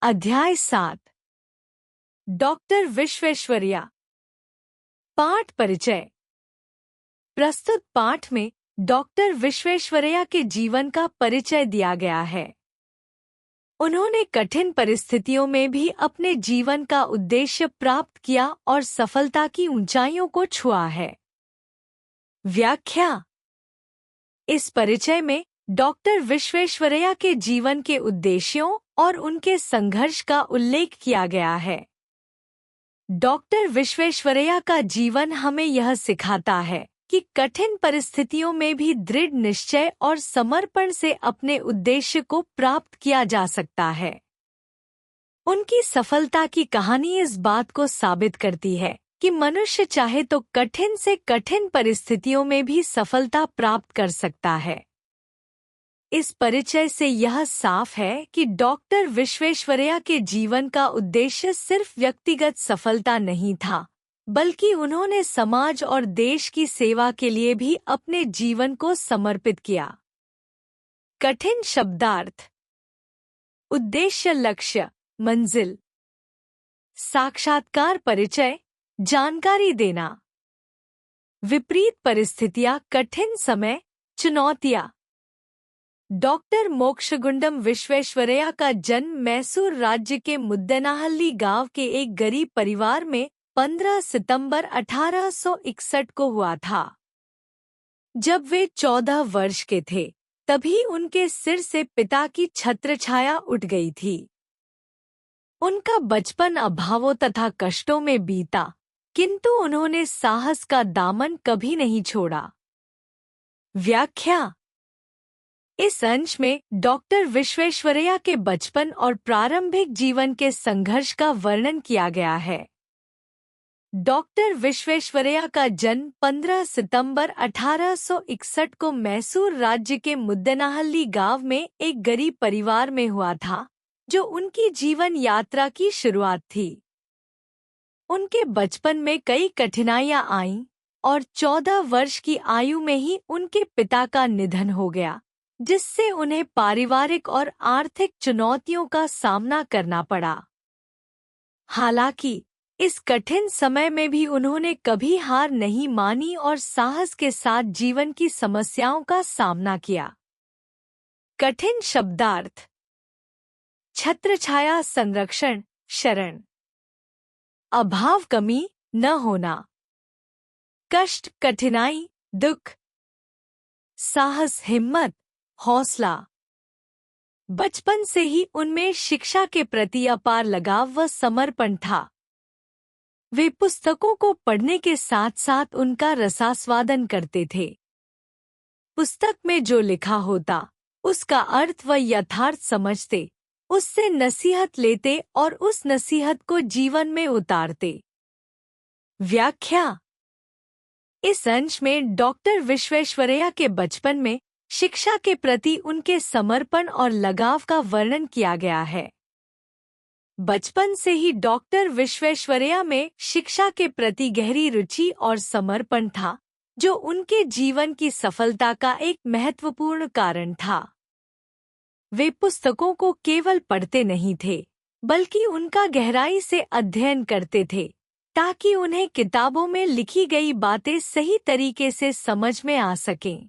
अध्याय 7 डॉक्टर विश्वेश्वरैया। पाठ परिचय। प्रस्तुत पाठ में डॉक्टर विश्वेश्वरैया के जीवन का परिचय दिया गया है। उन्होंने कठिन परिस्थितियों में भी अपने जीवन का उद्देश्य प्राप्त किया और सफलता की ऊंचाइयों को छुआ है। व्याख्या। इस परिचय में डॉक्टर विश्वेश्वरैया के जीवन के उद्देश्यों और उनके संघर्ष का उल्लेख किया गया है। डॉक्टर विश्वेश्वरैया का जीवन हमें यह सिखाता है कि कठिन परिस्थितियों में भी दृढ़ निश्चय और समर्पण से अपने उद्देश्य को प्राप्त किया जा सकता है। उनकी सफलता की कहानी इस बात को साबित करती है कि मनुष्य चाहे तो कठिन से कठिन परिस्थितियों में भी सफलता प्राप्त कर सकता है। इस परिचय से यह साफ है कि डॉक्टर विश्वेश्वरैया के जीवन का उद्देश्य सिर्फ व्यक्तिगत सफलता नहीं था, बल्कि उन्होंने समाज और देश की सेवा के लिए भी अपने जीवन को समर्पित किया। कठिन शब्दार्थ। उद्देश्य, लक्ष्य, मंजिल। साक्षात्कार, परिचय, जानकारी देना। विपरीत परिस्थितियां, कठिन समय, चुनौतियां। डॉक्टर मोक्षगुंडम विश्वेश्वरैया का जन्म मैसूर राज्य के मुद्देनाहल्ली गांव के एक गरीब परिवार में 15 सितंबर 1861 को हुआ था। जब वे 14 वर्ष के थे, तभी उनके सिर से पिता की छत्रछाया उठ गई थी। उनका बचपन अभावों तथा कष्टों में बीता, किंतु उन्होंने साहस का दामन कभी नहीं छोड़ा। व्याख्या। इस अंश में डॉक्टर विश्वेश्वरैया के बचपन और प्रारंभिक जीवन के संघर्ष का वर्णन किया गया है। डॉक्टर विश्वेश्वरैया का जन्म 15 सितंबर 1861 को मैसूर राज्य के मुद्देनाहल्ली गांव में एक गरीब परिवार में हुआ था, जो उनकी जीवन यात्रा की शुरुआत थी। उनके बचपन में कई कठिनाइयां आईं और 14 वर्ष की आयु में ही उनके पिता का निधन हो गया, जिससे उन्हें पारिवारिक और आर्थिक चुनौतियों का सामना करना पड़ा। हालांकि इस कठिन समय में भी उन्होंने कभी हार नहीं मानी और साहस के साथ जीवन की समस्याओं का सामना किया। कठिन शब्दार्थ। छत्रछाया, संरक्षण, शरण। अभाव, कमी, न होना। कष्ट, कठिनाई, दुख। साहस, हिम्मत, हौसला। बचपन से ही उनमें शिक्षा के प्रति अपार लगाव व समर्पण था। वे पुस्तकों को पढ़ने के साथ साथ उनका रसास्वादन करते थे। पुस्तक में जो लिखा होता, उसका अर्थ व यथार्थ समझते, उससे नसीहत लेते और उस नसीहत को जीवन में उतारते। व्याख्या। इस अंश में डॉक्टर विश्वेश्वरैया के बचपन में शिक्षा के प्रति उनके समर्पण और लगाव का वर्णन किया गया है। बचपन से ही डॉक्टर विश्वेश्वरैया में शिक्षा के प्रति गहरी रुचि और समर्पण था, जो उनके जीवन की सफलता का एक महत्वपूर्ण कारण था। वे पुस्तकों को केवल पढ़ते नहीं थे, बल्कि उनका गहराई से अध्ययन करते थे, ताकि उन्हें किताबों में लिखी गई बातें सही तरीके से समझ में आ सकें।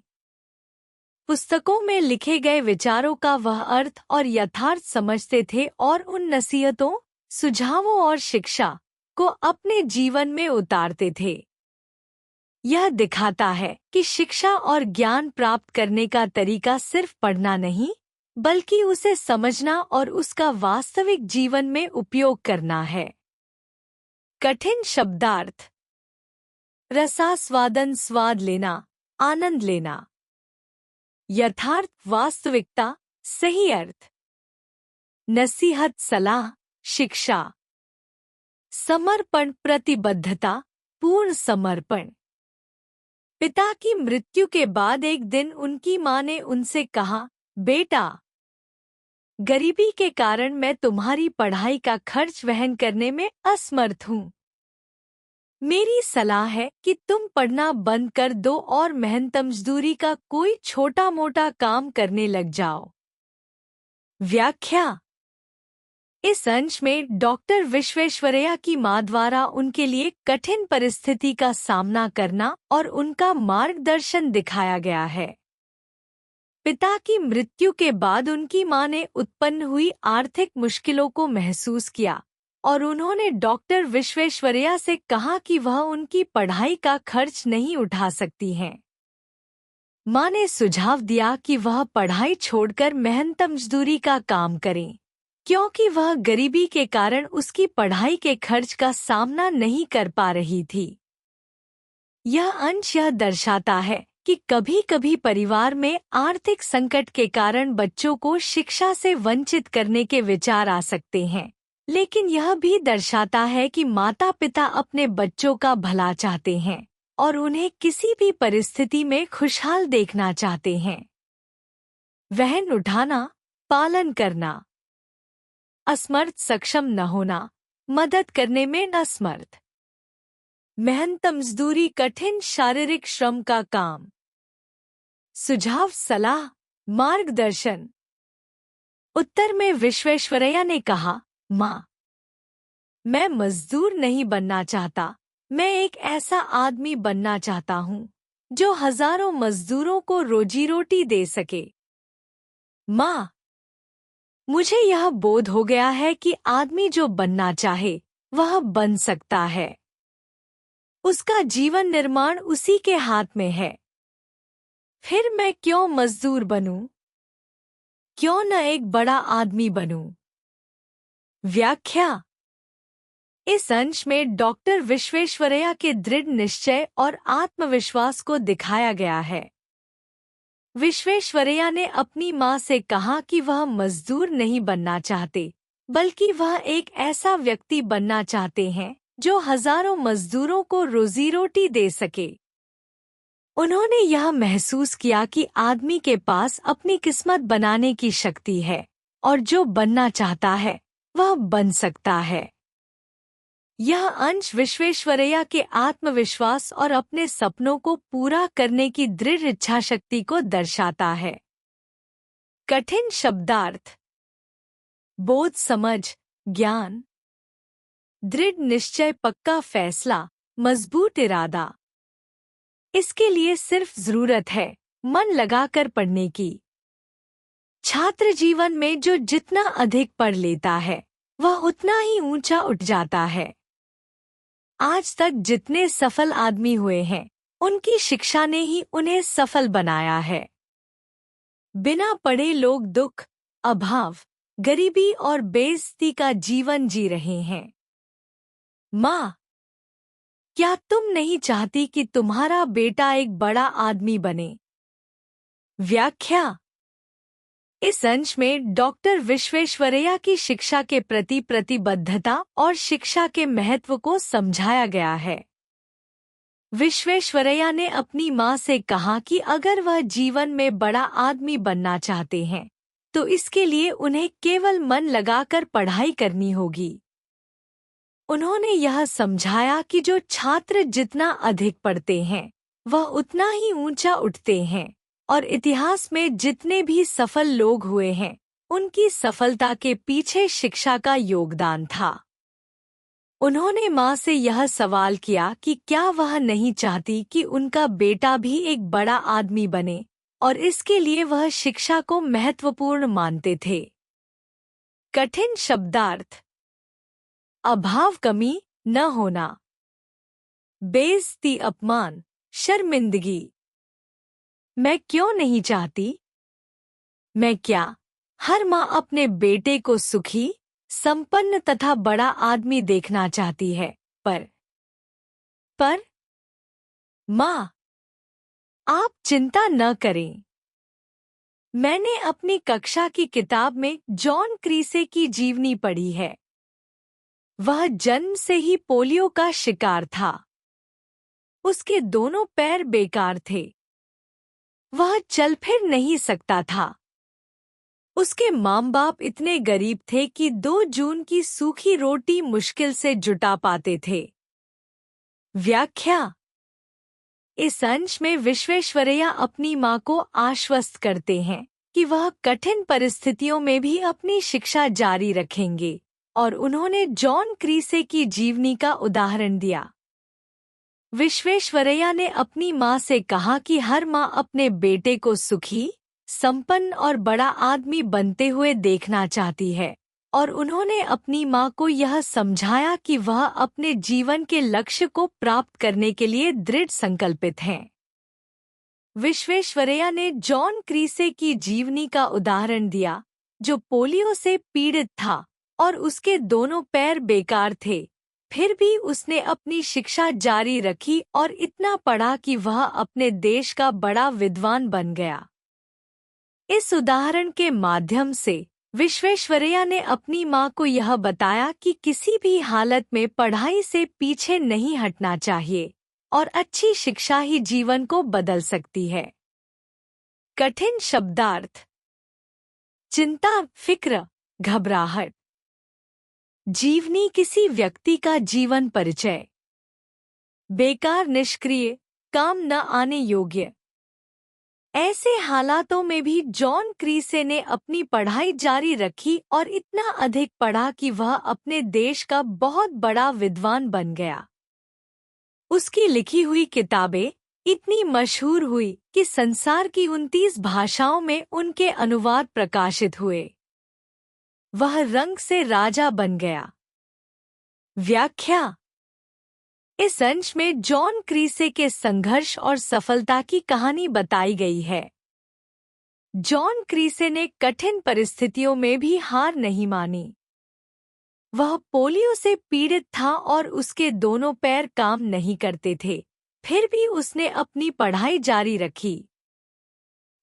पुस्तकों में लिखे गए विचारों का वह अर्थ और यथार्थ समझते थे और उन नसीहतों, सुझावों और शिक्षा को अपने जीवन में उतारते थे। यह दिखाता है कि शिक्षा और ज्ञान प्राप्त करने का तरीका सिर्फ पढ़ना नहीं, बल्कि उसे समझना और उसका वास्तविक जीवन में उपयोग करना है। कठिन शब्दार्थ। रसास्वादन, स्वाद लेना, आनंद लेना। यथार्थ, वास्तविकता, सही अर्थ। नसीहत, सलाह, शिक्षा। समर्पण, प्रतिबद्धता, पूर्ण समर्पण। पिता की मृत्यु के बाद एक दिन उनकी मां ने उनसे कहा, बेटा, गरीबी के कारण मैं तुम्हारी पढ़ाई का खर्च वहन करने में असमर्थ हूँ। मेरी सलाह है कि तुम पढ़ना बंद कर दो और मेहनत मजदूरी का कोई छोटा मोटा काम करने लग जाओ। व्याख्या। इस अंश में डॉक्टर विश्वेश्वरैया की मां द्वारा उनके लिए कठिन परिस्थिति का सामना करना और उनका मार्गदर्शन दिखाया गया है। पिता की मृत्यु के बाद उनकी मां ने उत्पन्न हुई आर्थिक मुश्किलों को महसूस किया और उन्होंने डॉक्टर विश्वेश्वरैया से कहा कि वह उनकी पढ़ाई का खर्च नहीं उठा सकती हैं। मां ने सुझाव दिया कि वह पढ़ाई छोड़कर मेहनत मजदूरी का काम करें, क्योंकि वह गरीबी के कारण उसकी पढ़ाई के खर्च का सामना नहीं कर पा रही थी। यह अंश यह दर्शाता है कि कभी-कभी परिवार में आर्थिक संकट के कारण बच्चों को शिक्षा से वंचित करने के विचार आ सकते हैं, लेकिन यह भी दर्शाता है कि माता-पिता अपने बच्चों का भला चाहते हैं और उन्हें किसी भी परिस्थिति में खुशहाल देखना चाहते हैं। वहन उठाना, पालन करना। असमर्थ सक्षम न होना, मदद करने में असमर्थ। मेहनत मजदूरी कठिन शारीरिक श्रम का काम। सुझाव सलाह मार्गदर्शन। उत्तर में विश्वेश्वरैया ने कहा, माँ, मैं मजदूर नहीं बनना चाहता, मैं एक ऐसा आदमी बनना चाहता हूँ जो हजारों मजदूरों को रोजी रोटी दे सके। माँ, मुझे यह बोध हो गया है कि आदमी जो बनना चाहे वह बन सकता है। उसका जीवन निर्माण उसी के हाथ में है। फिर मैं क्यों मजदूर बनूं? क्यों न एक बड़ा आदमी बनूं? व्याख्या। इस अंश में डॉक्टर विश्वेश्वरैया के दृढ़ निश्चय और आत्मविश्वास को दिखाया गया है। विश्वेश्वरैया ने अपनी मां से कहा कि वह मजदूर नहीं बनना चाहते, बल्कि वह एक ऐसा व्यक्ति बनना चाहते हैं जो हजारों मजदूरों को रोजी रोटी दे सके। उन्होंने यह महसूस किया कि आदमी के पास अपनी किस्मत बनाने की शक्ति है और जो बनना चाहता है वह बन सकता है। यह अंश विश्वेश्वरैया के आत्मविश्वास और अपने सपनों को पूरा करने की दृढ़ इच्छाशक्ति को दर्शाता है। कठिन शब्दार्थ। बोध समझ, ज्ञान। दृढ़ निश्चय पक्का फैसला, मजबूत इरादा। इसके लिए सिर्फ जरूरत है मन लगाकर पढ़ने की। छात्र जीवन में जो जितना अधिक पढ़ लेता है वह उतना ही ऊंचा उठ जाता है। आज तक जितने सफल आदमी हुए हैं उनकी शिक्षा ने ही उन्हें सफल बनाया है। बिना पढ़े लोग दुख, अभाव, गरीबी और बेइज्जती का जीवन जी रहे हैं। माँ, क्या तुम नहीं चाहती कि तुम्हारा बेटा एक बड़ा आदमी बने? व्याख्या। इस अंश में डॉक्टर विश्वेश्वरैया की शिक्षा के प्रति प्रतिबद्धता और शिक्षा के महत्व को समझाया गया है। विश्वेश्वरैया ने अपनी मां से कहा कि अगर वह जीवन में बड़ा आदमी बनना चाहते हैं तो इसके लिए उन्हें केवल मन लगाकर पढ़ाई करनी होगी। उन्होंने यह समझाया कि जो छात्र जितना अधिक पढ़ते हैं वह उतना ही ऊंचा उठते हैं और इतिहास में जितने भी सफल लोग हुए हैं उनकी सफलता के पीछे शिक्षा का योगदान था। उन्होंने मां से यह सवाल किया कि क्या वह नहीं चाहती कि उनका बेटा भी एक बड़ा आदमी बने और इसके लिए वह शिक्षा को महत्वपूर्ण मानते थे। कठिन शब्दार्थ। अभाव कमी न होना, बेइज्जती अपमान शर्मिंदगी। मैं क्यों नहीं चाहती? मैं क्या हर माँ अपने बेटे को सुखी, संपन्न तथा बड़ा आदमी देखना चाहती है, पर माँ, आप चिंता न करें। मैंने अपनी कक्षा की किताब में जॉन क्रीसे की जीवनी पढ़ी है। वह जन्म से ही पोलियो का शिकार था। उसके दोनों पैर बेकार थे। वह चल फिर नहीं सकता था। उसके माँ बाप इतने गरीब थे कि 2 जून की सूखी रोटी मुश्किल से जुटा पाते थे। व्याख्या। इस अंश में विश्वेश्वरैया अपनी माँ को आश्वस्त करते हैं कि वह कठिन परिस्थितियों में भी अपनी शिक्षा जारी रखेंगे और उन्होंने जॉन क्रीसे की जीवनी का उदाहरण दिया। विश्वेश्वरैया ने अपनी माँ से कहा कि हर माँ अपने बेटे को सुखी, संपन्न और बड़ा आदमी बनते हुए देखना चाहती है, और उन्होंने अपनी माँ को यह समझाया कि वह अपने जीवन के लक्ष्य को प्राप्त करने के लिए दृढ़ संकल्पित हैं। विश्वेश्वरैया ने जॉन क्रीसे की जीवनी का उदाहरण दिया, जो पोलियो से पीड़ित था और उसके दोनों पैर बेकार थे। फिर भी उसने अपनी शिक्षा जारी रखी और इतना पढ़ा कि वह अपने देश का बड़ा विद्वान बन गया। इस उदाहरण के माध्यम से विश्वेश्वरैया ने अपनी माँ को यह बताया कि किसी भी हालत में पढ़ाई से पीछे नहीं हटना चाहिए और अच्छी शिक्षा ही जीवन को बदल सकती है। कठिन शब्दार्थ: चिंता, फिक्र, घबराहट। जीवनी किसी व्यक्ति का जीवन परिचय। बेकार, निष्क्रिय, काम न आने योग्य। ऐसे हालातों में भी जॉन क्रीसे ने अपनी पढ़ाई जारी रखी और इतना अधिक पढ़ा कि वह अपने देश का बहुत बड़ा विद्वान बन गया। उसकी लिखी हुई किताबें इतनी मशहूर हुई कि संसार की 29 भाषाओं में उनके अनुवाद प्रकाशित हुए। वह रंग से राजा बन गया। व्याख्या: इस अंश में जॉन क्रीसे के संघर्ष और सफलता की कहानी बताई गई है। जॉन क्रीसे ने कठिन परिस्थितियों में भी हार नहीं मानी। वह पोलियो से पीड़ित था और उसके दोनों पैर काम नहीं करते थे, फिर भी उसने अपनी पढ़ाई जारी रखी।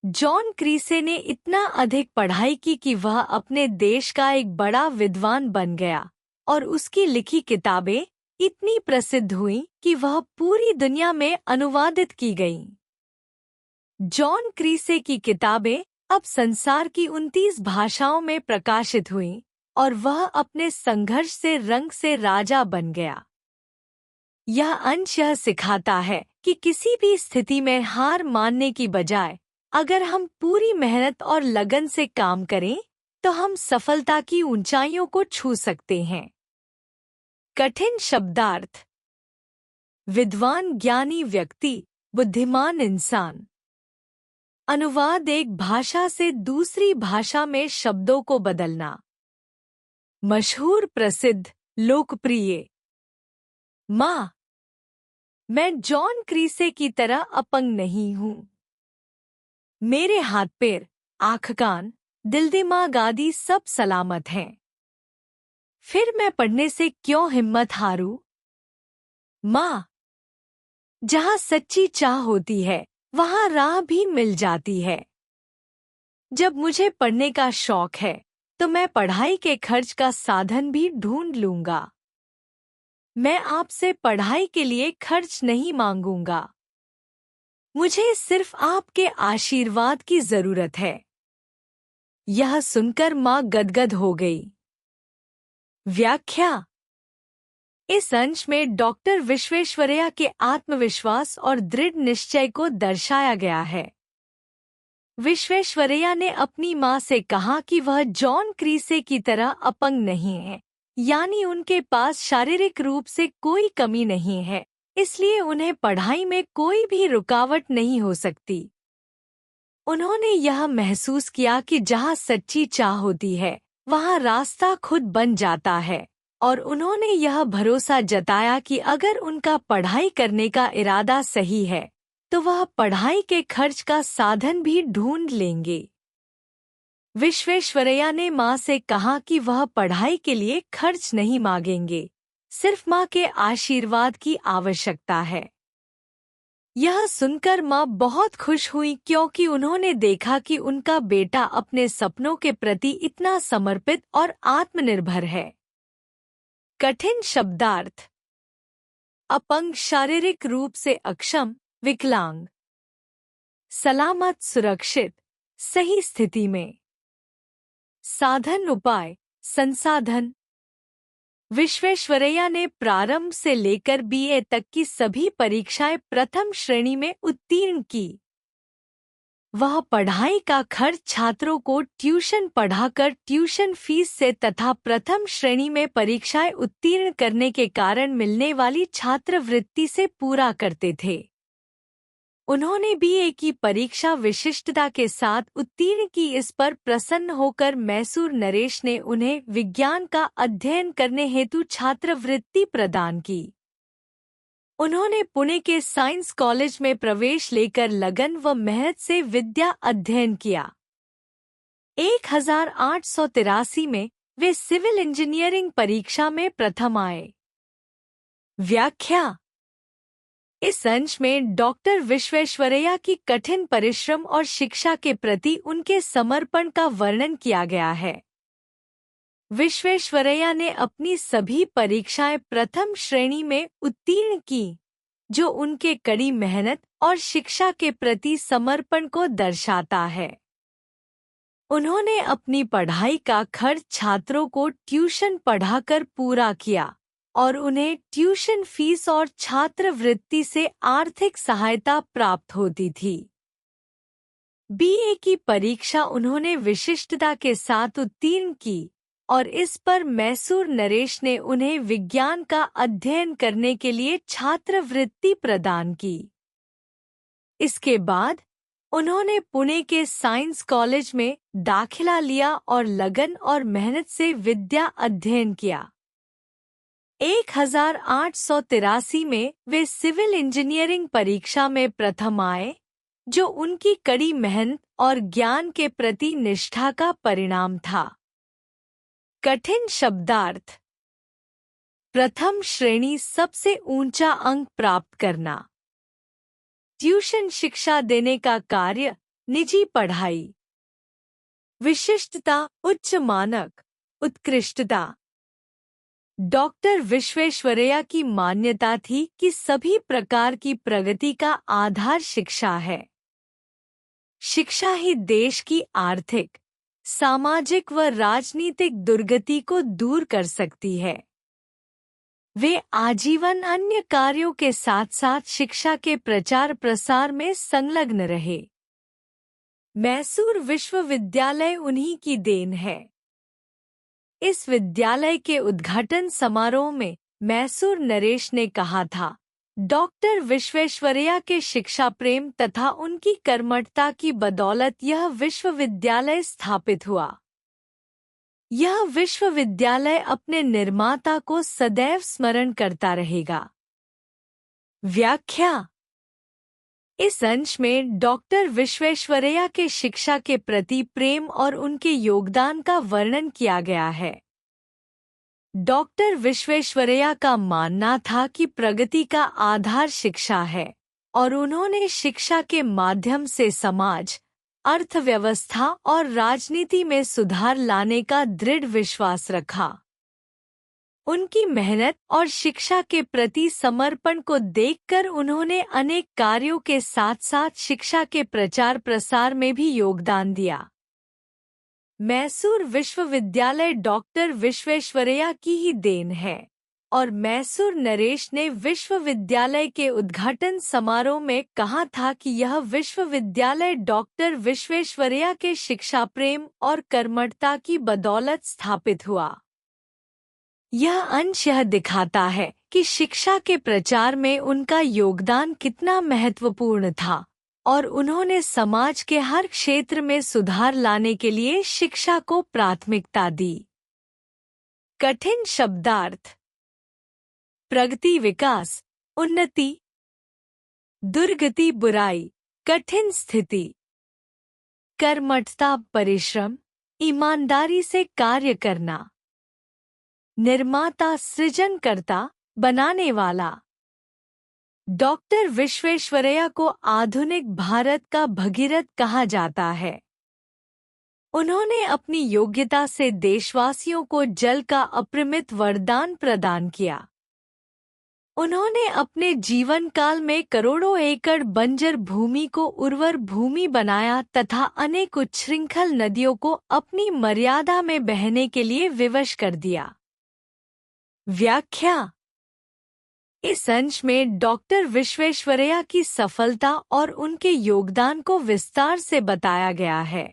जॉन क्रीसे ने इतना अधिक पढ़ाई की कि वह अपने देश का एक बड़ा विद्वान बन गया और उसकी लिखी किताबें इतनी प्रसिद्ध हुईं कि वह पूरी दुनिया में अनुवादित की गईं। जॉन क्रीसे की किताबें अब संसार की 29 भाषाओं में प्रकाशित हुईं और वह अपने संघर्ष से रंग से राजा बन गया। यह अंश यह सिखाता है कि किसी भी स्थिति में हार मानने की बजाय अगर हम पूरी मेहनत और लगन से काम करें तो हम सफलता की ऊंचाइयों को छू सकते हैं। कठिन शब्दार्थ: विद्वान, ज्ञानी व्यक्ति, बुद्धिमान इंसान। अनुवाद: एक भाषा से दूसरी भाषा में शब्दों को बदलना। मशहूर, प्रसिद्ध, लोकप्रिय। माँ: मैं जॉन क्रीसे की तरह अपंग नहीं हूँ। मेरे हाथ पैर, आँख, कान, दिल, दिमाग आदि सब सलामत हैं। फिर मैं पढ़ने से क्यों हिम्मत हारूं? माँ: जहाँ सच्ची चाह होती है वहाँ राह भी मिल जाती है। जब मुझे पढ़ने का शौक है तो मैं पढ़ाई के खर्च का साधन भी ढूंढ लूंगा। मैं आपसे पढ़ाई के लिए खर्च नहीं मांगूंगा। मुझे सिर्फ आपके आशीर्वाद की जरूरत है। यह सुनकर माँ गदगद हो गई। व्याख्या: इस अंश में डॉक्टर विश्वेश्वरैया के आत्मविश्वास और दृढ़ निश्चय को दर्शाया गया है। विश्वेश्वरैया ने अपनी माँ से कहा कि वह जॉन क्रीसे की तरह अपंग नहीं है, यानी उनके पास शारीरिक रूप से कोई कमी नहीं है, इसलिए उन्हें पढ़ाई में कोई भी रुकावट नहीं हो सकती। उन्होंने यह महसूस किया कि जहाँ सच्ची चाह होती है वहाँ रास्ता खुद बन जाता है, और उन्होंने यह भरोसा जताया कि अगर उनका पढ़ाई करने का इरादा सही है तो वह पढ़ाई के खर्च का साधन भी ढूंढ लेंगे। विश्वेश्वरैया ने माँ से कहा कि वह पढ़ाई के लिए खर्च नहीं मांगेंगे, सिर्फ माँ के आशीर्वाद की आवश्यकता है। यह सुनकर माँ बहुत खुश हुई क्योंकि उन्होंने देखा कि उनका बेटा अपने सपनों के प्रति इतना समर्पित और आत्मनिर्भर है। कठिन शब्दार्थ: अपंग, शारीरिक रूप से अक्षम, विकलांग। सलामत, सुरक्षित, सही स्थिति में। साधन, उपाय, संसाधन। विश्वेश्वरैया ने प्रारंभ से लेकर बीए तक की सभी परीक्षाएं प्रथम श्रेणी में उत्तीर्ण की। वह पढ़ाई का खर्च छात्रों को ट्यूशन पढ़ाकर ट्यूशन फीस से तथा प्रथम श्रेणी में परीक्षाएं उत्तीर्ण करने के कारण मिलने वाली छात्रवृत्ति से पूरा करते थे। उन्होंने बीए की परीक्षा विशिष्टता के साथ उत्तीर्ण की। इस पर प्रसन्न होकर मैसूर नरेश ने उन्हें विज्ञान का अध्ययन करने हेतु छात्रवृत्ति प्रदान की। उन्होंने पुणे के साइंस कॉलेज में प्रवेश लेकर लगन व मेहनत से विद्या अध्ययन किया। 1883 में वे सिविल इंजीनियरिंग परीक्षा में प्रथम आए। व्याख्या। इस अंश में डॉक्टर विश्वेश्वरैया की कठिन परिश्रम और शिक्षा के प्रति उनके समर्पण का वर्णन किया गया है। विश्वेश्वरैया ने अपनी सभी परीक्षाएं प्रथम श्रेणी में उत्तीर्ण की, जो उनके कड़ी मेहनत और शिक्षा के प्रति समर्पण को दर्शाता है। उन्होंने अपनी पढ़ाई का खर्च छात्रों को ट्यूशन पढ़ाकर पूरा किया और उन्हें ट्यूशन फीस और छात्रवृत्ति से आर्थिक सहायता प्राप्त होती थी। बीए की परीक्षा उन्होंने विशिष्टता के साथ उत्तीर्ण की और इस पर मैसूर नरेश ने उन्हें विज्ञान का अध्ययन करने के लिए छात्रवृत्ति प्रदान की। इसके बाद उन्होंने पुणे के साइंस कॉलेज में दाखिला लिया और लगन और मेहनत से विद्या अध्ययन किया। 1883 में वे सिविल इंजीनियरिंग परीक्षा में प्रथम आए, जो उनकी कड़ी मेहनत और ज्ञान के प्रति निष्ठा का परिणाम था। कठिन शब्दार्थ। प्रथम श्रेणी सबसे ऊंचा अंक प्राप्त करना। ट्यूशन शिक्षा देने का कार्य, निजी पढ़ाई। विशिष्टता, उच्च मानक, उत्कृष्टता। डॉक्टर विश्वेश्वरैया की मान्यता थी कि सभी प्रकार की प्रगति का आधार शिक्षा है। शिक्षा ही देश की आर्थिक, सामाजिक व राजनीतिक दुर्गति को दूर कर सकती है। वे आजीवन अन्य कार्यों के साथ साथ शिक्षा के प्रचार प्रसार में संलग्न रहे। मैसूर विश्वविद्यालय उन्हीं की देन है। इस विद्यालय के उद्घाटन समारोह में मैसूर नरेश ने कहा था, डॉक्टर विश्वेश्वरैया के शिक्षा प्रेम तथा उनकी कर्मठता की बदौलत यह विश्वविद्यालय स्थापित हुआ। यह विश्वविद्यालय अपने निर्माता को सदैव स्मरण करता रहेगा। व्याख्या। इस अंश में डॉक्टर विश्वेश्वरैया के शिक्षा के प्रति प्रेम और उनके योगदान का वर्णन किया गया है। डॉक्टर विश्वेश्वरैया का मानना था कि प्रगति का आधार शिक्षा है और उन्होंने शिक्षा के माध्यम से समाज, अर्थव्यवस्था और राजनीति में सुधार लाने का दृढ़ विश्वास रखा। उनकी मेहनत और शिक्षा के प्रति समर्पण को देखकर उन्होंने अनेक कार्यों के साथ साथ शिक्षा के प्रचार प्रसार में भी योगदान दिया। मैसूर विश्वविद्यालय डॉक्टर विश्वेश्वरैया की ही देन है और मैसूर नरेश ने विश्वविद्यालय के उद्घाटन समारोह में कहा था कि यह विश्वविद्यालय डॉक्टर विश्वेश्वरैया के शिक्षा प्रेम और कर्मठता की बदौलत स्थापित हुआ। यह अंश यह दिखाता है कि शिक्षा के प्रचार में उनका योगदान कितना महत्वपूर्ण था और उन्होंने समाज के हर क्षेत्र में सुधार लाने के लिए शिक्षा को प्राथमिकता दी। कठिन शब्दार्थ। प्रगति, विकास, उन्नति। दुर्गति, बुराई, कठिन स्थिति। कर्मठता, परिश्रम, ईमानदारी से कार्य करना। निर्माता, सृजनकर्ता, बनाने वाला। डॉक्टर विश्वेश्वरैया को आधुनिक भारत का भगीरथ कहा जाता है। उन्होंने अपनी योग्यता से देशवासियों को जल का अपरिमित वरदान प्रदान किया। उन्होंने अपने जीवन काल में करोड़ों एकड़ बंजर भूमि को उर्वर भूमि बनाया तथा अनेक उच्छृंखल नदियों को अपनी मर्यादा में बहने के लिए विवश कर दिया। व्याख्या। इस अंश में डॉक्टर विश्वेश्वरैया की सफलता और उनके योगदान को विस्तार से बताया गया है।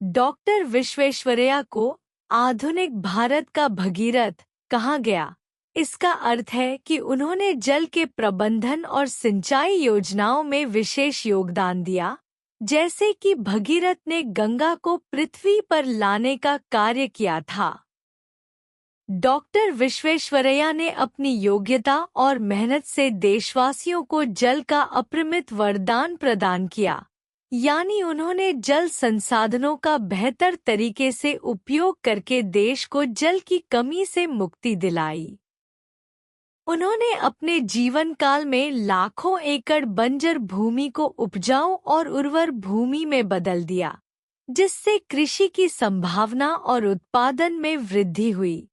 डॉक्टर विश्वेश्वरैया को आधुनिक भारत का भगीरथ कहा गया। इसका अर्थ है कि उन्होंने जल के प्रबंधन और सिंचाई योजनाओं में विशेष योगदान दिया, जैसे कि भगीरथ ने गंगा को पृथ्वी पर लाने का कार्य किया था। डॉक्टर विश्वेश्वरैया ने अपनी योग्यता और मेहनत से देशवासियों को जल का अपरिमित वरदान प्रदान किया, यानी उन्होंने जल संसाधनों का बेहतर तरीके से उपयोग करके देश को जल की कमी से मुक्ति दिलाई। उन्होंने अपने जीवन काल में लाखों एकड़ बंजर भूमि को उपजाऊ और उर्वर भूमि में बदल दिया, जिससे कृषि की संभावना और उत्पादन में वृद्धि हुई।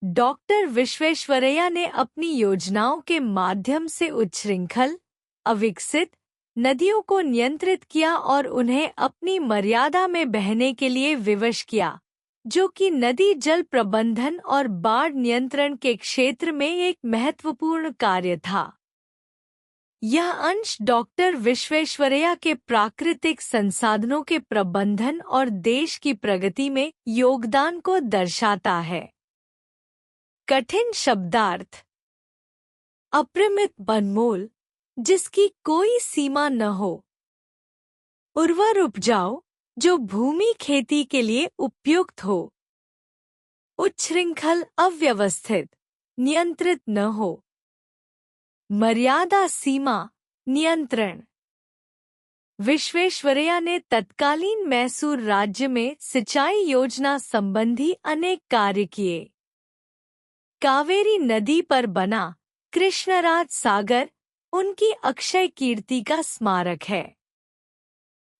डॉक्टर विश्वेश्वरैया ने अपनी योजनाओं के माध्यम से उच्छृंखल, अविकसित नदियों को नियंत्रित किया और उन्हें अपनी मर्यादा में बहने के लिए विवश किया, जो कि नदी जल प्रबंधन और बाढ़ नियंत्रण के क्षेत्र में एक महत्वपूर्ण कार्य था। यह अंश डॉक्टर विश्वेश्वरैया के प्राकृतिक संसाधनों के प्रबंधन और देश की प्रगति में योगदान को दर्शाता है। कठिन शब्दार्थ। अपरिमित वनमूल, जिसकी कोई सीमा न हो। उर्वर उपजाऊ, जो भूमि खेती के लिए उपयुक्त हो। उच्छृंखल, अव्यवस्थित, नियंत्रित न हो। मर्यादा, सीमा, नियंत्रण। विश्वेश्वरैया ने तत्कालीन मैसूर राज्य में सिंचाई योजना संबंधी अनेक कार्य किए। कावेरी नदी पर बना कृष्णराज सागर उनकी अक्षय कीर्ति का स्मारक है।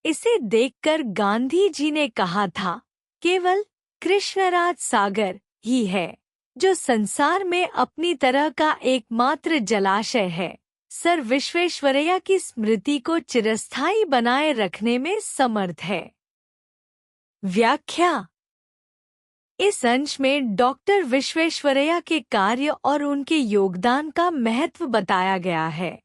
इसे देखकर गांधी जी ने कहा था, केवल कृष्णराज सागर ही है जो संसार में अपनी तरह का एकमात्र जलाशय है। सर विश्वेश्वरैया की स्मृति को चिरस्थायी बनाए रखने में समर्थ है। व्याख्या। इस अंश में डॉक्टर विश्वेश्वरैया के कार्य और उनके योगदान का महत्व बताया गया है।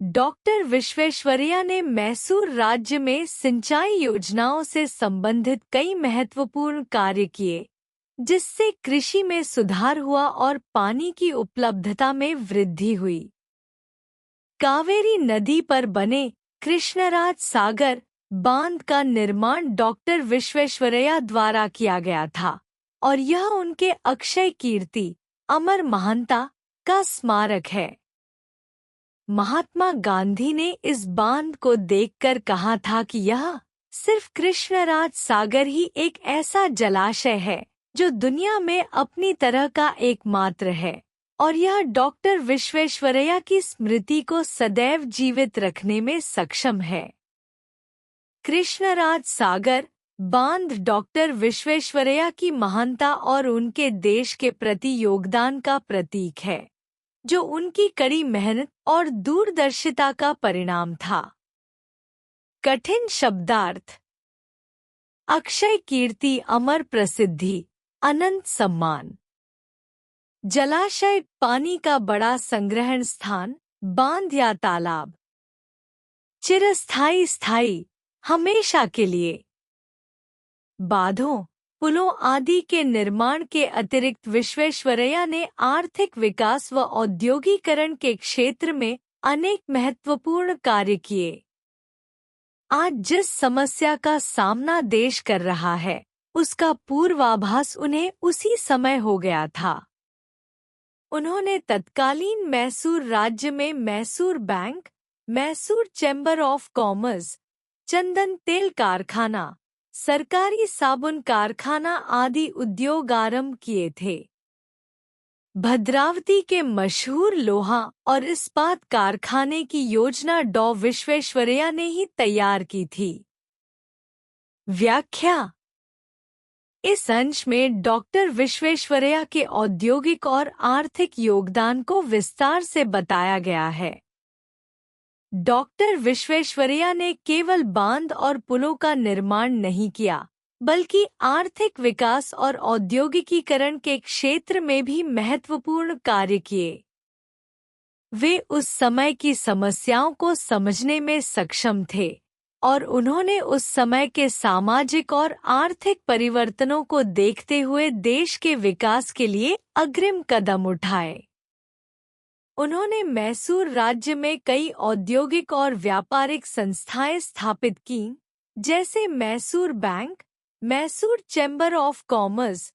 डॉक्टर विश्वेश्वरैया ने मैसूर राज्य में सिंचाई योजनाओं से संबंधित कई महत्वपूर्ण कार्य किए, जिससे कृषि में सुधार हुआ और पानी की उपलब्धता में वृद्धि हुई। कावेरी नदी पर बने कृष्णराज सागर बांध का निर्माण डॉक्टर विश्वेश्वरैया द्वारा किया गया था और यह उनके अक्षय कीर्ति, अमर महानता का स्मारक है। महात्मा गांधी ने इस बांध को देखकर कहा था कि यह सिर्फ कृष्णराज सागर ही एक ऐसा जलाशय है जो दुनिया में अपनी तरह का एकमात्र है और यह डॉक्टर विश्वेश्वरैया की स्मृति को सदैव जीवित रखने में सक्षम है। कृष्णराज सागर बांध डॉक्टर विश्वेश्वरैया की महानता और उनके देश के प्रति योगदान का प्रतीक है, जो उनकी कड़ी मेहनत और दूरदर्शिता का परिणाम था। कठिन शब्दार्थ। अक्षय कीर्ति, अमर प्रसिद्धि, अनंत सम्मान। जलाशय, पानी का बड़ा संग्रहण स्थान, बांध या तालाब। चिरस्थायी, स्थायी, हमेशा के लिए। बांधों, पुलों आदि के निर्माण के अतिरिक्त विश्वेश्वरैया ने आर्थिक विकास व औद्योगिकरण के क्षेत्र में अनेक महत्वपूर्ण कार्य किए। आज जिस समस्या का सामना देश कर रहा है, उसका पूर्वाभास उन्हें उसी समय हो गया था। उन्होंने तत्कालीन मैसूर राज्य में Mysore Bank, Mysore Chamber of Commerce, चंदन तेल कारखाना, सरकारी साबुन कारखाना आदि उद्योग आरंभ किए थे। भद्रावती के मशहूर लोहा और इस्पात कारखाने की योजना डॉ विश्वेश्वरैया ने ही तैयार की थी। व्याख्या। इस अंश में डॉक्टर विश्वेश्वरैया के औद्योगिक और आर्थिक योगदान को विस्तार से बताया गया है। डॉक्टर विश्वेश्वरैया ने केवल बांध और पुलों का निर्माण नहीं किया, बल्कि आर्थिक विकास और औद्योगिकीकरण के क्षेत्र में भी महत्वपूर्ण कार्य किए। वे उस समय की समस्याओं को समझने में सक्षम थे और उन्होंने उस समय के सामाजिक और आर्थिक परिवर्तनों को देखते हुए देश के विकास के लिए अग्रिम कदम उठाए। उन्होंने मैसूर राज्य में कई औद्योगिक और व्यापारिक संस्थाएं स्थापित कीं, जैसे Mysore Bank, Mysore Chamber of Commerce,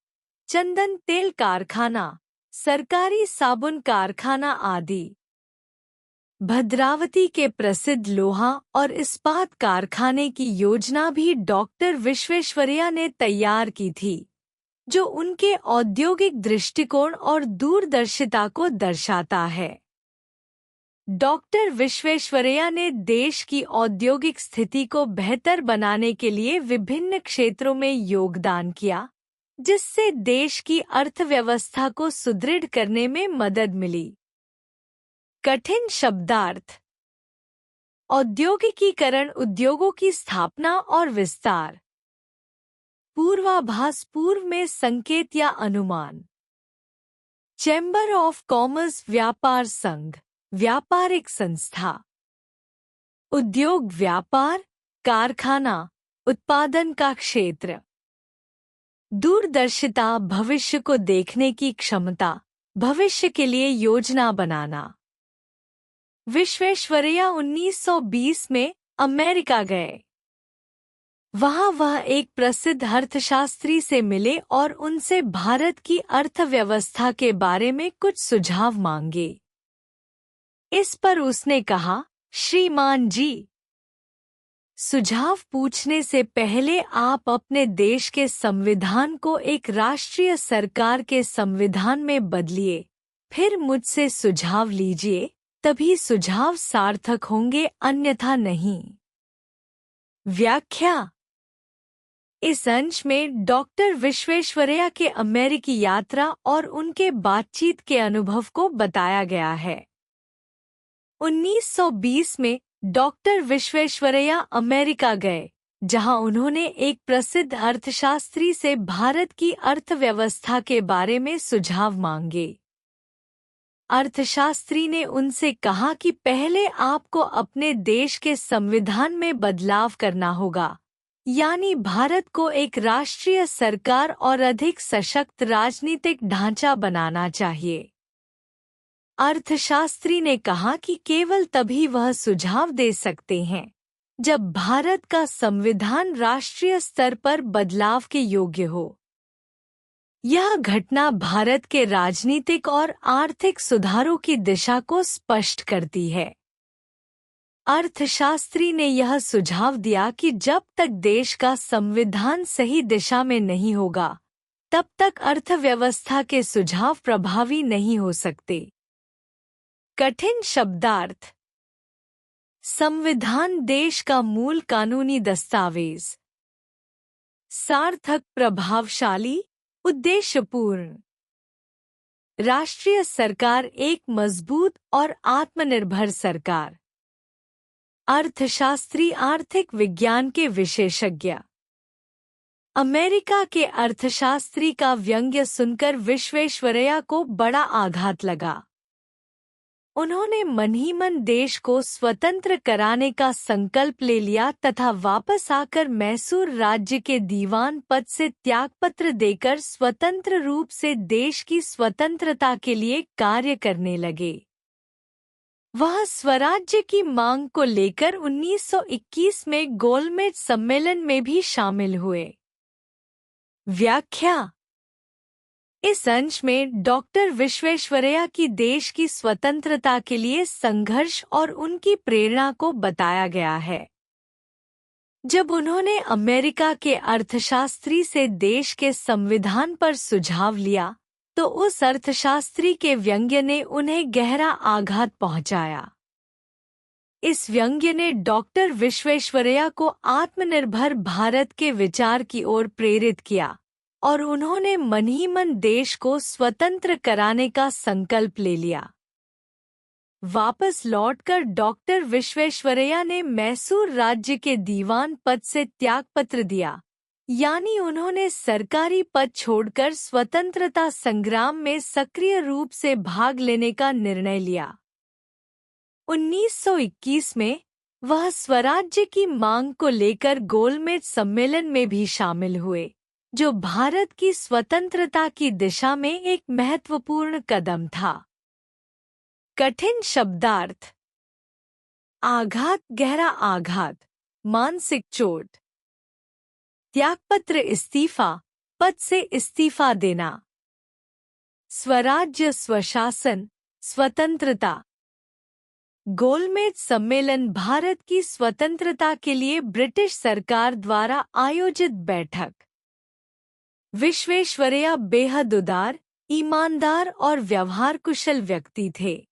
चंदन तेल कारखाना, सरकारी साबुन कारखाना आदि। भद्रावती के प्रसिद्ध लोहा और इस्पात कारखाने की योजना भी डॉक्टर विश्वेश्वरैया ने तैयार की थी, जो उनके औद्योगिक दृष्टिकोण और दूरदर्शिता को दर्शाता है। डॉक्टर विश्वेश्वरैया ने देश की औद्योगिक स्थिति को बेहतर बनाने के लिए विभिन्न क्षेत्रों में योगदान किया, जिससे देश की अर्थव्यवस्था को सुदृढ़ करने में मदद मिली। कठिन शब्दार्थ। औद्योगिकीकरण, उद्योगों की स्थापना और विस्तार। पूर्वाभास, पूर्व में संकेत या अनुमान। चैम्बर ऑफ कॉमर्स, व्यापार संघ, व्यापारिक संस्था। उद्योग, व्यापार, कारखाना, उत्पादन का क्षेत्र। दूरदर्शिता, भविष्य को देखने की क्षमता, भविष्य के लिए योजना बनाना। विश्वेश्वरैया 1920 में अमेरिका गए। वहां वह एक प्रसिद्ध अर्थशास्त्री से मिले और उनसे भारत की अर्थव्यवस्था के बारे में कुछ सुझाव मांगे। इस पर उसने कहा, श्रीमान जी, सुझाव पूछने से पहले आप अपने देश के संविधान को एक राष्ट्रीय सरकार के संविधान में बदलिए, फिर मुझसे सुझाव लीजिए, तभी सुझाव सार्थक होंगे, अन्यथा नहीं। व्याख्या। इस अंश में डॉक्टर विश्वेश्वरैया के अमेरिकी यात्रा और उनके बातचीत के अनुभव को बताया गया है। 1920 में डॉक्टर विश्वेश्वरैया अमेरिका गए, जहां उन्होंने एक प्रसिद्ध अर्थशास्त्री से भारत की अर्थव्यवस्था के बारे में सुझाव मांगे। अर्थशास्त्री ने उनसे कहा कि पहले आपको अपने देश के संविधान में बदलाव करना होगा, यानी भारत को एक राष्ट्रीय सरकार और अधिक सशक्त राजनीतिक ढांचा बनाना चाहिए। अर्थशास्त्री ने कहा कि केवल तभी वह सुझाव दे सकते हैं जब भारत का संविधान राष्ट्रीय स्तर पर बदलाव के योग्य हो। यह घटना भारत के राजनीतिक और आर्थिक सुधारों की दिशा को स्पष्ट करती है। अर्थशास्त्री ने यह सुझाव दिया कि जब तक देश का संविधान सही दिशा में नहीं होगा, तब तक अर्थव्यवस्था के सुझाव प्रभावी नहीं हो सकते। कठिन शब्दार्थ। संविधान देश का मूल कानूनी दस्तावेज। सार्थक, प्रभावशाली, उद्देश्यपूर्ण। राष्ट्रीय सरकार एक मजबूत और आत्मनिर्भर सरकार। अर्थशास्त्री, आर्थिक विज्ञान के विशेषज्ञ। अमेरिका के अर्थशास्त्री का व्यंग्य सुनकर विश्वेश्वरैया को बड़ा आघात लगा। उन्होंने मन ही मन देश को स्वतंत्र कराने का संकल्प ले लिया तथा वापस आकर मैसूर राज्य के दीवान पद से त्यागपत्र देकर स्वतंत्र रूप से देश की स्वतंत्रता के लिए कार्य करने लगे। वह स्वराज्य की मांग को लेकर 1921 में गोलमेज सम्मेलन में भी शामिल हुए। व्याख्या। इस अंश में डॉक्टर विश्वेश्वरैया की देश की स्वतंत्रता के लिए संघर्ष और उनकी प्रेरणा को बताया गया है। जब उन्होंने अमेरिका के अर्थशास्त्री से देश के संविधान पर सुझाव लिया, तो उस अर्थशास्त्री के व्यंग्य ने उन्हें गहरा आघात पहुंचाया। इस व्यंग्य ने डॉक्टर विश्वेश्वरैया को आत्मनिर्भर भारत के विचार की ओर प्रेरित किया और उन्होंने मन ही मन देश को स्वतंत्र कराने का संकल्प ले लिया। वापस लौटकर डॉक्टर विश्वेश्वरैया ने मैसूर राज्य के दीवान पद से त्यागपत्र दिया, यानी उन्होंने सरकारी पद छोड़कर स्वतंत्रता संग्राम में सक्रिय रूप से भाग लेने का निर्णय लिया। 1921 में वह स्वराज्य की मांग को लेकर गोलमेज सम्मेलन में भी शामिल हुए, जो भारत की स्वतंत्रता की दिशा में एक महत्वपूर्ण कदम था। कठिन शब्दार्थ। आघात, गहरा आघात, मानसिक चोट। त्यागपत्र, इस्तीफा, पद से इस्तीफा देना। स्वराज्य, स्वशासन, स्वतंत्रता। गोलमेज सम्मेलन भारत की स्वतंत्रता के लिए ब्रिटिश सरकार द्वारा आयोजित बैठक। विश्वेश्वरैया बेहद उदार, ईमानदार और व्यवहार कुशल व्यक्ति थे।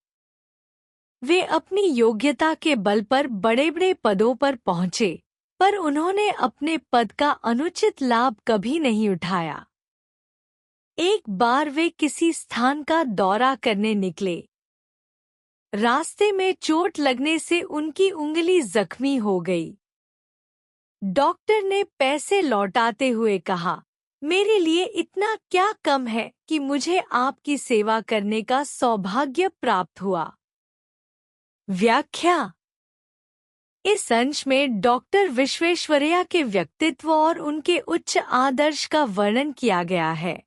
वे अपनी योग्यता के बल पर बड़े-बड़े पदों पर पहुंचे, पर उन्होंने अपने पद का अनुचित लाभ कभी नहीं उठाया। एक बार वे किसी स्थान का दौरा करने निकले। रास्ते में चोट लगने से उनकी उंगली जख्मी हो गई। डॉक्टर ने पैसे लौटाते हुए कहा, मेरे लिए इतना क्या कम है कि मुझे आपकी सेवा करने का सौभाग्य प्राप्त हुआ। व्याख्या। इस अंश में डॉक्टर विश्वेश्वरैया के व्यक्तित्व और उनके उच्च आदर्श का वर्णन किया गया है।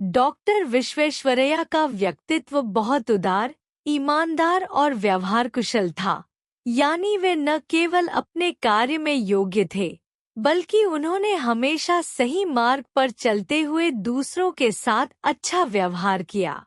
डॉक्टर विश्वेश्वरैया का व्यक्तित्व बहुत उदार, ईमानदार और व्यवहार कुशल था, यानी वे न केवल अपने कार्य में योग्य थे, बल्कि उन्होंने हमेशा सही मार्ग पर चलते हुए दूसरों के साथ अच्छा व्यवहार किया।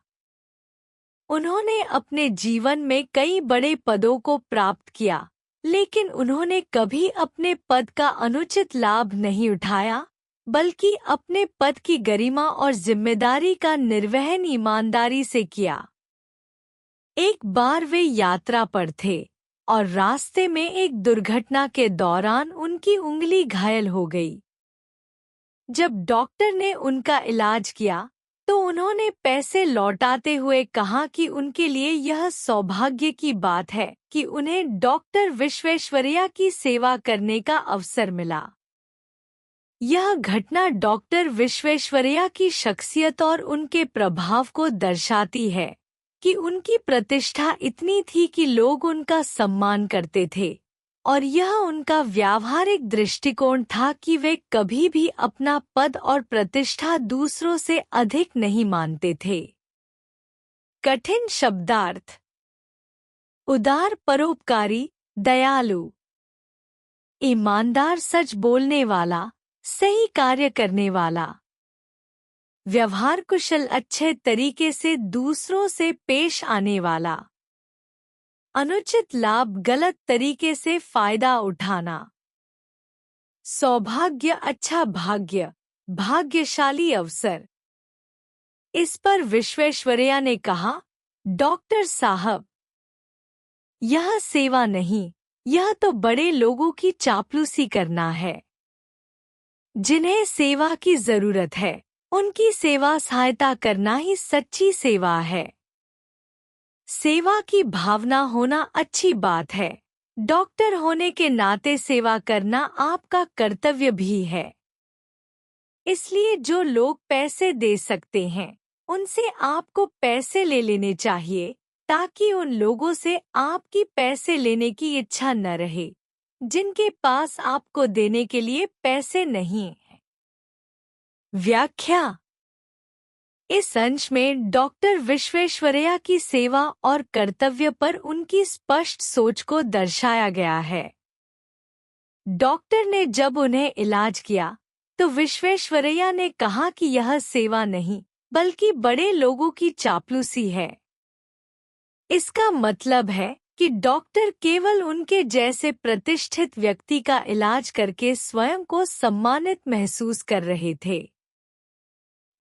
उन्होंने अपने जीवन में कई बड़े पदों को प्राप्त किया, लेकिन उन्होंने कभी अपने पद का अनुचित लाभ नहीं उठाया, बल्कि अपने पद की गरिमा और जिम्मेदारी का निर्वहन ईमानदारी से किया। एक बार वे यात्रा पर थे और रास्ते में एक दुर्घटना के दौरान उनकी उंगली घायल हो गई। जब डॉक्टर ने उनका इलाज किया, तो उन्होंने पैसे लौटाते हुए कहा कि उनके लिए यह सौभाग्य की बात है कि उन्हें डॉक्टर विश्वेश्वरैया की सेवा करने का अवसर मिला। यह घटना डॉक्टर विश्वेश्वरैया की शख्सियत और उनके प्रभाव को दर्शाती है कि उनकी प्रतिष्ठा इतनी थी कि लोग उनका सम्मान करते थे, और यह उनका व्यावहारिक दृष्टिकोण था कि वे कभी भी अपना पद और प्रतिष्ठा दूसरों से अधिक नहीं मानते थे। कठिन शब्दार्थ। उदार, परोपकारी, दयालु। ईमानदार, सच बोलने वाला, सही कार्य करने वाला। व्यवहार कुशल, अच्छे तरीके से दूसरों से पेश आने वाला। अनुचित लाभ, गलत तरीके से फायदा उठाना। सौभाग्य, अच्छा भाग्य, भाग्यशाली अवसर। इस पर विश्वेश्वरैया ने कहा, डॉक्टर साहब, यह सेवा नहीं, यह तो बड़े लोगों की चापलूसी करना है। जिन्हें सेवा की जरूरत है, उनकी सेवा सहायता करना ही सच्ची सेवा है। सेवा की भावना होना अच्छी बात है। डॉक्टर होने के नाते सेवा करना आपका कर्तव्य भी है। इसलिए जो लोग पैसे दे सकते हैं, उनसे आपको पैसे ले लेने चाहिए, ताकि उन लोगों से आपकी पैसे लेने की इच्छा न रहे, जिनके पास आपको देने के लिए पैसे नहीं हैं। व्याख्या। इस अंश में डॉक्टर विश्वेश्वरैया की सेवा और कर्तव्य पर उनकी स्पष्ट सोच को दर्शाया गया है। डॉक्टर ने जब उन्हें इलाज किया, तो विश्वेश्वरैया ने कहा कि यह सेवा नहीं, बल्कि बड़े लोगों की चापलूसी है। इसका मतलब है कि डॉक्टर केवल उनके जैसे प्रतिष्ठित व्यक्ति का इलाज करके स्वयं को सम्मानित महसूस कर रहे थे।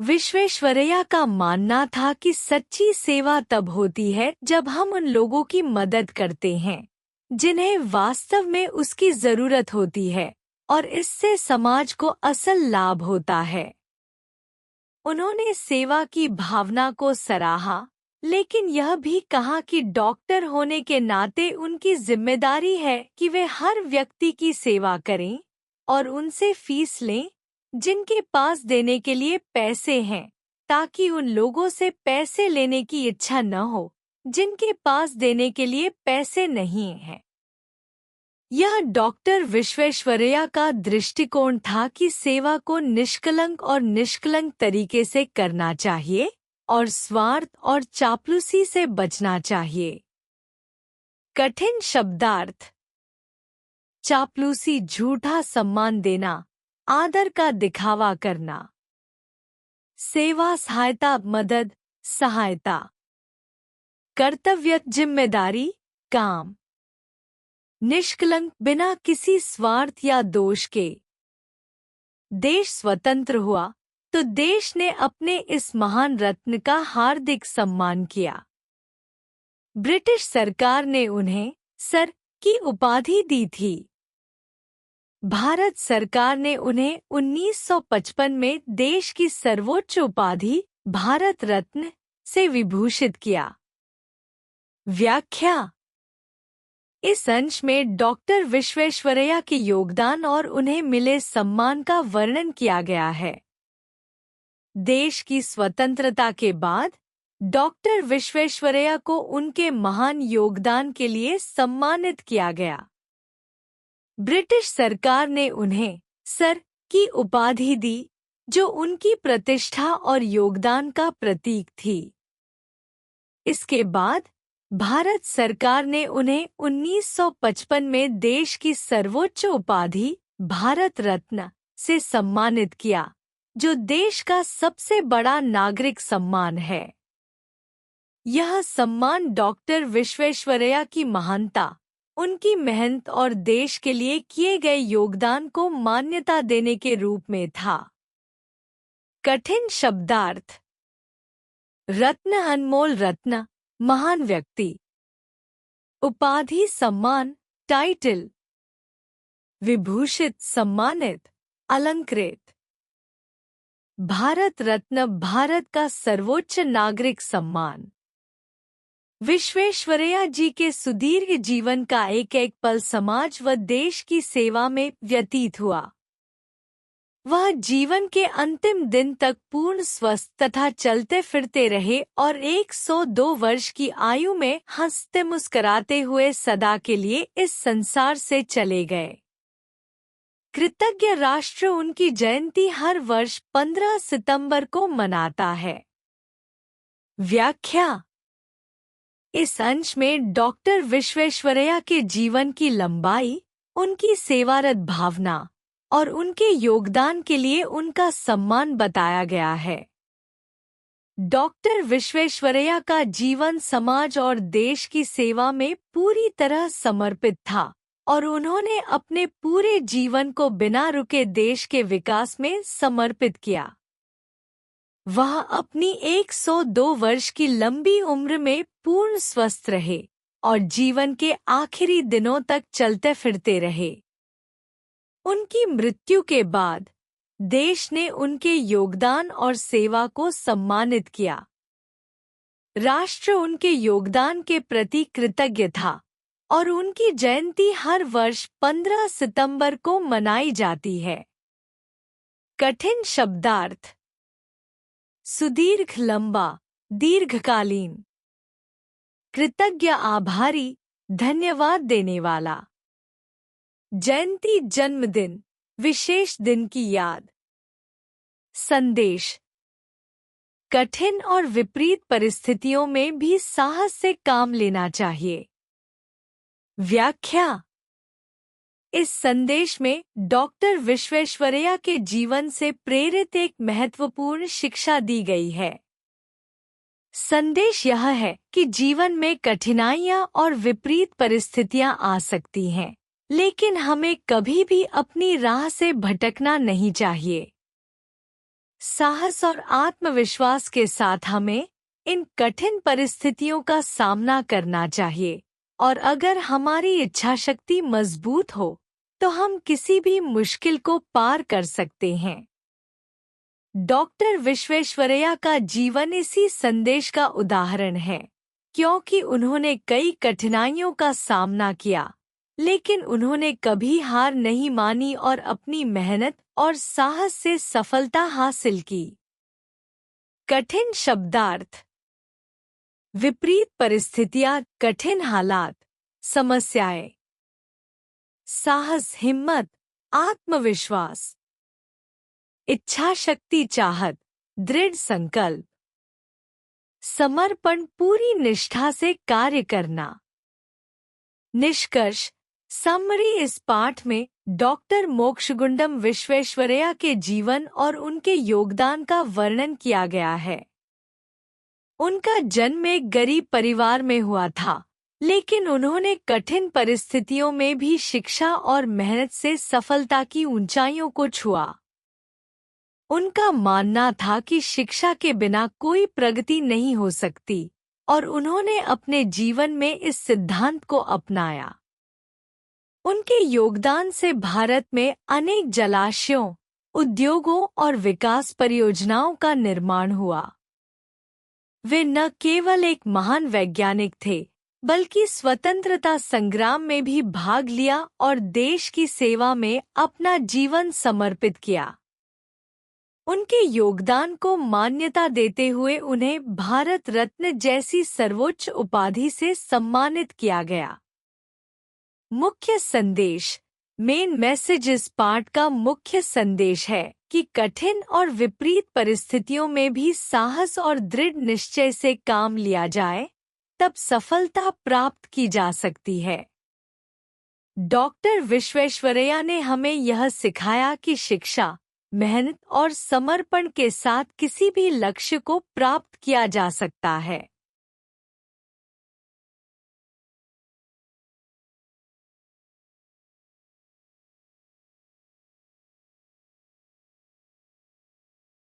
विश्वेश्वरैया का मानना था कि सच्ची सेवा तब होती है जब हम उन लोगों की मदद करते हैं, जिन्हें वास्तव में उसकी जरूरत होती है, और इससे समाज को असल लाभ होता है। उन्होंने सेवा की भावना को सराहा, लेकिन यह भी कहा कि डॉक्टर होने के नाते उनकी जिम्मेदारी है कि वे हर व्यक्ति की सेवा करें, और उनसे फीस लें जिनके पास देने के लिए पैसे हैं, ताकि उन लोगों से पैसे लेने की इच्छा न हो जिनके पास देने के लिए पैसे नहीं हैं। यह डॉक्टर विश्वेश्वरैया का दृष्टिकोण था कि सेवा को निष्कलंक और निष्कलंक तरीके से करना चाहिए और स्वार्थ और चापलूसी से बचना चाहिए। कठिन शब्दार्थ। चापलूसी झूठा सम्मान देना, आदर का दिखावा करना। सेवा सहायता मदद सहायता। कर्तव्य जिम्मेदारी काम। निष्कलंक बिना किसी स्वार्थ या दोष के। देश स्वतंत्र हुआ तो देश ने अपने इस महान रत्न का हार्दिक सम्मान किया। ब्रिटिश सरकार ने उन्हें सर की उपाधि दी थी। भारत सरकार ने उन्हें 1955 में देश की सर्वोच्च उपाधि भारत रत्न से विभूषित किया। व्याख्या। इस अंश में डॉक्टर विश्वेश्वरैया के योगदान और उन्हें मिले सम्मान का वर्णन किया गया है। देश की स्वतंत्रता के बाद डॉक्टर विश्वेश्वरैया को उनके महान योगदान के लिए सम्मानित किया गया। ब्रिटिश सरकार ने उन्हें सर की उपाधि दी, जो उनकी प्रतिष्ठा और योगदान का प्रतीक थी। इसके बाद भारत सरकार ने उन्हें 1955 में देश की सर्वोच्च उपाधि भारत रत्न से सम्मानित किया, जो देश का सबसे बड़ा नागरिक सम्मान है। यह सम्मान डॉक्टर विश्वेश्वरैया की महानता, उनकी मेहनत और देश के लिए किए गए योगदान को मान्यता देने के रूप में था। कठिन शब्दार्थ। रत्न अनमोल रत्न, महान व्यक्ति। उपाधि सम्मान टाइटल। विभूषित सम्मानित अलंकृत। भारत रत्न भारत का सर्वोच्च नागरिक सम्मान। विश्वेश्वरैया जी के सुदीर्घ जीवन का एक एक पल समाज व देश की सेवा में व्यतीत हुआ। वह जीवन के अंतिम दिन तक पूर्ण स्वस्थ तथा चलते फिरते रहे और 102 वर्ष की आयु में हंसते मुस्कराते हुए सदा के लिए इस संसार से चले गए। कृतज्ञ राष्ट्र उनकी जयंती हर वर्ष 15 सितंबर को मनाता है। व्याख्या। इस अंश में डॉक्टर विश्वेश्वरैया के जीवन की लंबाई, उनकी सेवारत भावना और उनके योगदान के लिए उनका सम्मान बताया गया है। डॉक्टर विश्वेश्वरैया का जीवन समाज और देश की सेवा में पूरी तरह समर्पित था और उन्होंने अपने पूरे जीवन को बिना रुके देश के विकास में समर्पित किया। वह अपनी 102 वर्ष की लंबी उम्र में पूर्ण स्वस्थ रहे और जीवन के आखिरी दिनों तक चलते फिरते रहे। उनकी मृत्यु के बाद देश ने उनके योगदान और सेवा को सम्मानित किया। राष्ट्र उनके योगदान के प्रति कृतज्ञ था और उनकी जयंती हर वर्ष 15 सितंबर को मनाई जाती है। कठिन शब्दार्थ। सुदीर्घ लंबा दीर्घकालीन। कृतज्ञ आभारी धन्यवाद देने वाला। जयंती जन्मदिन विशेष दिन की याद। संदेश। कठिन और विपरीत परिस्थितियों में भी साहस से काम लेना चाहिए। व्याख्या। इस संदेश में डॉक्टर विश्वेश्वरैया के जीवन से प्रेरित एक महत्वपूर्ण शिक्षा दी गई है। संदेश यह है कि जीवन में कठिनाइयां और विपरीत परिस्थितियां आ सकती हैं, लेकिन हमें कभी भी अपनी राह से भटकना नहीं चाहिए। साहस और आत्मविश्वास के साथ हमें इन कठिन परिस्थितियों का सामना करना चाहिए और अगर हमारी इच्छाशक्ति मजबूत हो तो हम किसी भी मुश्किल को पार कर सकते हैं। डॉक्टर विश्वेश्वरैया का जीवन इसी संदेश का उदाहरण है, क्योंकि उन्होंने कई कठिनाइयों का सामना किया, लेकिन उन्होंने कभी हार नहीं मानी और अपनी मेहनत और साहस से सफलता हासिल की। कठिन शब्दार्थ। विपरीत परिस्थितियां, कठिन हालात, समस्याएं। साहस, हिम्मत, आत्मविश्वास। इच्छा शक्ति, चाहत, दृढ़ संकल्प। समर्पण, पूरी निष्ठा से कार्य करना। निष्कर्ष। समरी। इस पाठ में डॉक्टर मोक्षगुंडम विश्वेश्वरैया के जीवन और उनके योगदान का वर्णन किया गया है। उनका जन्म एक गरीब परिवार में हुआ था, लेकिन उन्होंने कठिन परिस्थितियों में भी शिक्षा और मेहनत से सफलता की ऊंचाइयों को छुआ। उनका मानना था कि शिक्षा के बिना कोई प्रगति नहीं हो सकती, और उन्होंने अपने जीवन में इस सिद्धांत को अपनाया। उनके योगदान से भारत में अनेक जलाशयों, उद्योगों और विकास परियोजनाओं का निर्माण हुआ। वे न केवल एक महान वैज्ञानिक थे, बल्कि स्वतंत्रता संग्राम में भी भाग लिया और देश की सेवा में अपना जीवन समर्पित किया। उनके योगदान को मान्यता देते हुए उन्हें भारत रत्न जैसी सर्वोच्च उपाधि से सम्मानित किया गया। मुख्य संदेश। Main message. इस पाठ का मुख्य संदेश है कि कठिन और विपरीत परिस्थितियों में भी साहस और दृढ़ निश्चय से काम लिया जाए, तब सफलता प्राप्त की जा सकती है। डॉक्टर विश्वेश्वरैया ने हमें यह सिखाया कि शिक्षा, मेहनत और समर्पण के साथ किसी भी लक्ष्य को प्राप्त किया जा सकता है।